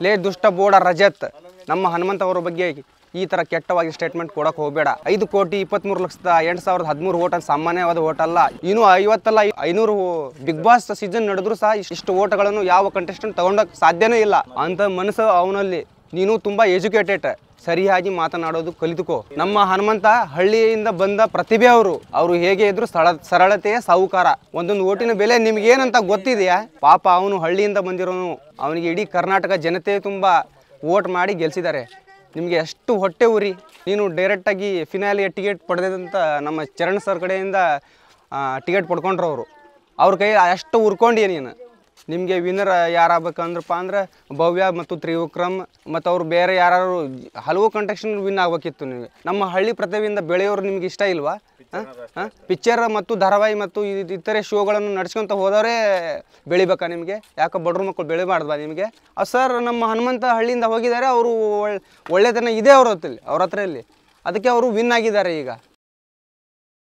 ಲೇ ದುಷ್ಟ ಬೋಡ ರಜತ್, ನಮ್ಮ ಹನುಮಂತ ಅವರ ಬಗ್ಗೆ ಈ ಥರ ಕೆಟ್ಟವಾಗಿ ಸ್ಟೇಟ್ಮೆಂಟ್ ಕೊಡೋಕೆ ಹೋಗಬೇಡ. 5,23,08,013 ಓಟ್ ಅಂತ ಸಾಮಾನ್ಯವಾದ ಓಟ್ ಅಲ್ಲ. ಇನ್ನು 50 ಅಲ್ಲ 500 ಬಿಗ್ ಬಾಸ್ ಸೀಸನ್ ನಡೆದ್ರು ಸಹ ಇಷ್ಟು ಓಟ್ಗಳನ್ನು ಯಾವ ಕಂಟೆಸ್ಟೆಂಟ್ ತಗೊಂಡೋಕೆ ಸಾಧ್ಯನೇ ಇಲ್ಲ. ಅಂತ ಮನಸ್ಸು ಅವನಲ್ಲಿ. ನೀನು ತುಂಬ ಎಜುಕೇಟೆಡ್, ಸರಿಯಾಗಿ ಮಾತನಾಡೋದು ಕಲಿತುಕೋ. ನಮ್ಮ ಹನುಮಂತ ಹಳ್ಳಿಯಿಂದ ಬಂದ ಪ್ರತಿಭೆ ಅವರು ಹೇಗೆ ಇದ್ರು ಸರಳತೆಯ ಸಾಹುಕಾರ. ಒಂದೊಂದು ಓಟಿನ ಬೆಲೆ ನಿಮ್ಗೇನಂತ ಗೊತ್ತಿದೆಯಾ? ಪಾಪ ಅವನು ಹಳ್ಳಿಯಿಂದ ಬಂದಿರೋನು, ಅವನಿಗೆ ಇಡೀ ಕರ್ನಾಟಕ ಜನತೆ ತುಂಬ ಓಟ್ ಮಾಡಿ ಗೆಲ್ಸಿದ್ದಾರೆ. ನಿಮಗೆ ಎಷ್ಟು ಹೊಟ್ಟೆ ಉರಿ. ನೀನು ಡೈರೆಕ್ಟಾಗಿ ಫಿನಾಲಿಯ ಟಿಕೆಟ್ ಪಡೆದಂಥ ನಮ್ಮ ಚರಣ್ ಸರ್ ಕಡೆಯಿಂದ ಟಿಕೆಟ್ ಪಡ್ಕೊಂಡ್ರು ಅವ್ರ ಕೈ ಅಷ್ಟು ಉರ್ಕೊಂಡಿ ನೀನು. ನಿಮಗೆ ವಿನ್ನರ್ ಯಾರಾಗಬೇಕಂದ್ರಪ್ಪ ಅಂದ್ರೆ ಭವ್ಯ ಮತ್ತು ತ್ರಿವಿಕ್ರಮ್ ಮತ್ತು ಅವ್ರು ಬೇರೆ ಯಾರು ಹಲವು ಕಂಟೆಸ್ಟೆಂಟ್ ವಿನ್ ಆಗಬೇಕಿತ್ತು. ನಿಮಗೆ ನಮ್ಮ ಹಳ್ಳಿ ಪ್ರತಿಭೆಯಿಂದ ಬೆಳೆಯೋರು ನಿಮ್ಗೆ ಇಷ್ಟ ಇಲ್ವಾ? ಪಿಕ್ಚರ್ ಮತ್ತು ಧಾರಾವಾಹಿ ಮತ್ತು ಇತರೆ ಶೋಗಳನ್ನು ನಡೆಸ್ಕೊಂತ ಹೋದವರೇ ಬೆಳಿಬೇಕಾ ನಿಮಗೆ? ಯಾಕೆ ಬಡ್ರ ಮಕ್ಕಳು ಬೆಳಿಬಾರ್ದಾ ನಿಮಗೆ? ಸರ್ ನಮ್ಮ ಹನುಮಂತ ಹಳ್ಳಿಯಿಂದ ಹೋಗಿದ್ದಾರೆ, ಅವರು ಒಳ್ಳೆತನ ಇದೆ ಅವ್ರ ಹತ್ರ ಇಲ್ಲಿ, ಅದಕ್ಕೆ ಅವರು ವಿನ್ ಆಗಿದ್ದಾರೆ ಈಗ.